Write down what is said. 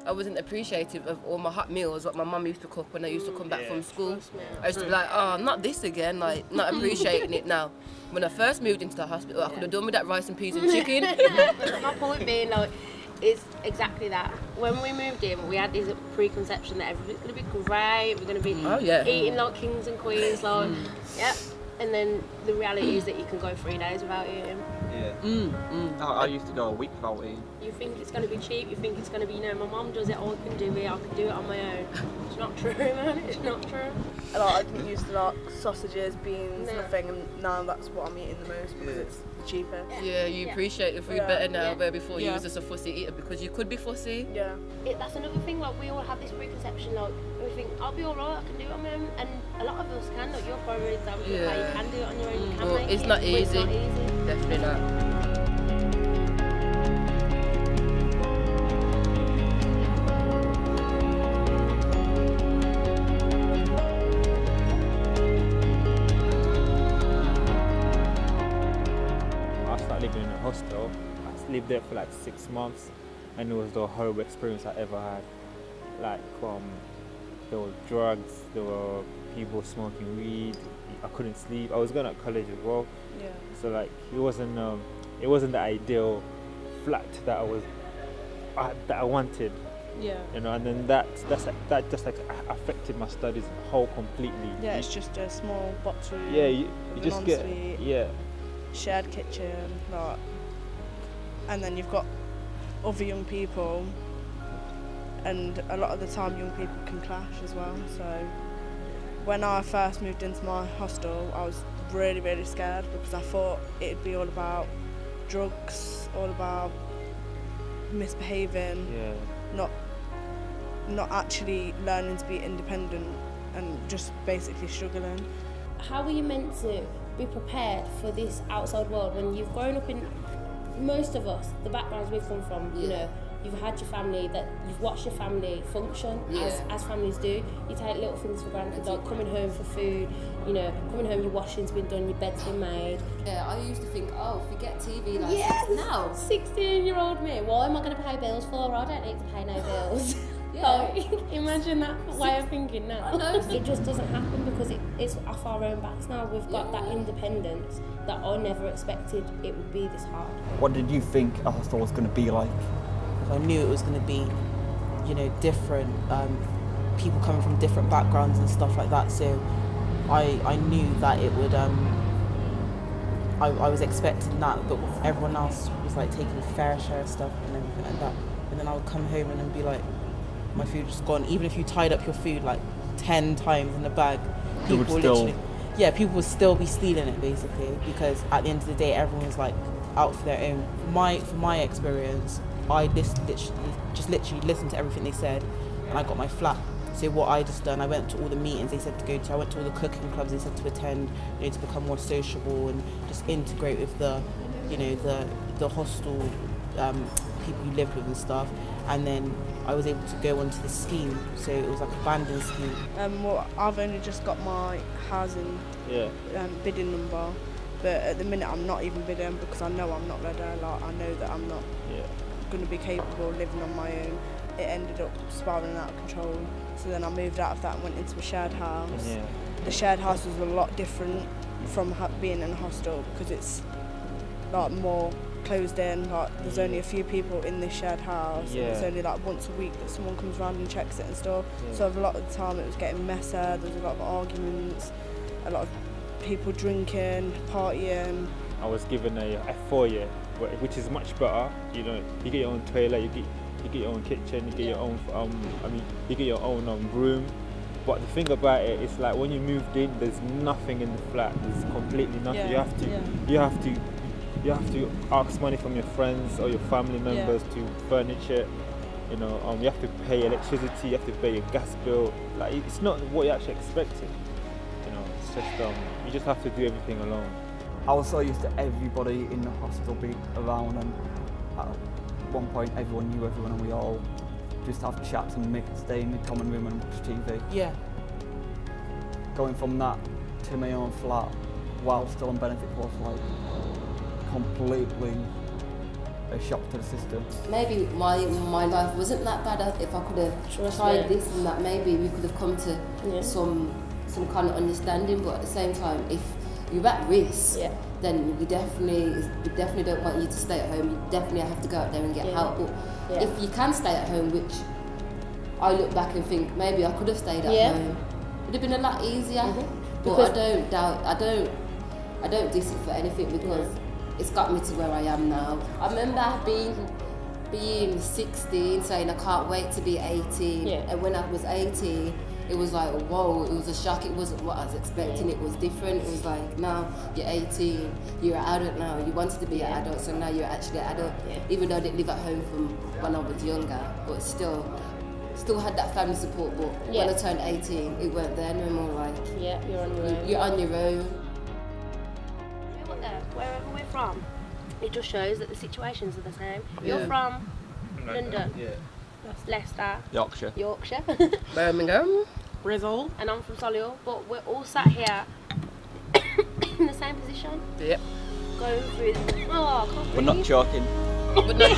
I wasn't appreciative of all my hot meals, what my mum used to cook when I used to come back from school. I used to be like, oh, not this again, like, not appreciating it now. When I first moved into the hospital, I could have done with that rice and peas and chicken. My point being, like, is exactly that. When we moved in, we had this preconception that everything's going to be great, we're going to be eating like kings and queens, like, yep. And then the reality is that you can go 3 days without eating. Yeah. I used to go a week without eating. You think it's going to be cheap, you think it's going to be, my mum does it, I can do it, I can do it on my own. It's not true, man, it's not true. I didn't used to like sausages, beans, nothing, and now that's what I'm eating the most because it's cheaper. Yeah, you appreciate the food better now, where before you was just a fussy eater because you could be fussy. Yeah. That's another thing, like, we all have this preconception, like, we think, I'll be alright, I can do it on my own, and a lot of us can, like, you're probably example of how you can do it on your own, you can make it's it, not but easy. It's not easy. Definitely not. Living in a hostel. I lived there for like 6 months, and it was the horrible experience I ever had. Like, there were drugs, there were people smoking weed. I couldn't sleep. I was going to college as well. Yeah. So like, it wasn't the ideal flat that I wanted. Yeah. You know, and then that just like affected my studies whole completely. Yeah, it's just a small box room. Yeah, you just get shared kitchen, like, and then you've got other young people, and a lot of the time young people can clash as well. So when I first moved into my hostel, I was really, really scared because I thought it'd be all about drugs, all about misbehaving, not actually learning to be independent and just basically struggling. How are you meant to be prepared for this outside world when you've grown up in, most of us, the backgrounds we've come from, you know, you've had your family, that you've watched your family function as families do. You take little things for granted, like coming home for food, you know, coming home, your washing's been done, your bed's been made. Yeah, I used to think, oh, forget TV license now. 16-year-old me, why am I going to pay bills for? I don't need to pay no bills. Like, imagine that way of thinking now. It just doesn't happen because it's off our own backs now. We've got that independence that I never expected it would be this hard. What did you think a hostel was going to be like? I knew it was going to be, you know, different, people coming from different backgrounds and stuff like that. So I knew that it would, I was expecting that, but everyone else was like taking a fair share of stuff and everything like that. And then I would come home and then be like, my food was gone. Even if you tied up your food like 10 times in the bag, people would still be stealing it basically, because at the end of the day, everyone's like out for their own. From my experience, I just literally listened to everything they said, and I got my flat. So what I just done, I went to all the meetings they said to go to. I went to all the cooking clubs they said to attend, you know, to become more sociable and just integrate with the, you know, the hostel people you lived with and stuff. And then I was able to go onto the scheme, so it was like a banding scheme. Well, I've only just got my housing bidding number, but at the minute I'm not even bidding because I know I'm not ready. Like, I know that I'm not going to be capable of living on my own. It ended up spiraling out of control, so then I moved out of that and went into a shared house. Yeah. The shared house was a lot different from being in a hostel because it's like more closed in, like there's only a few people in this shared house, and it's only like once a week that someone comes around and checks it and stuff. So a lot of the time it was getting messy, there was a lot of arguments, a lot of people drinking, partying. I was given a foyer, which is much better. You know, you get your own toilet, you get your own kitchen, you get your own you get your own room. But the thing about it is, like, when you moved in, there's nothing in the flat. There's completely nothing. You have to ask money from your friends or your family members to furnish it. You know, you have to pay electricity, you have to pay your gas bill. Like, it's not what you actually expected. You know, it's just you just have to do everything alone. I was so used to everybody in the hospital being around, and at one point everyone knew everyone, and we all just have chats and stay in the common room and watch TV. Yeah. Going from that to my own flat while still on benefit was like completely a shock to the system. Maybe my life wasn't that bad. If I could have tried this and that, maybe we could have come to some kind of understanding. But at the same time, if you're at risk, then we definitely don't want you to stay at home. You definitely have to go out there and get help. But if you can stay at home, which I look back and think maybe I could have stayed at home, it'd have been a lot easier. But because I don't diss it for anything, because it's got me to where I am now. I remember being 16 saying I can't wait to be 18, and when I was 18 it was like, whoa, it was a shock. It wasn't what I was expecting. It was different. It was like, now you're 18, you're an adult now. You wanted to be an adult, so now you're actually an adult. Even though I didn't live at home from when I was younger, but still had that family support. But when I turned 18, it weren't there no more. Like, you're on your own. You're on your own. Wherever we're from, it just shows that the situations are the same. You're from London, Leicester, Yorkshire, Birmingham, Bristol, and I'm from Solihull, but we're all sat here in the same position. Yep. Going through. Oh, I can't we're not joking. But not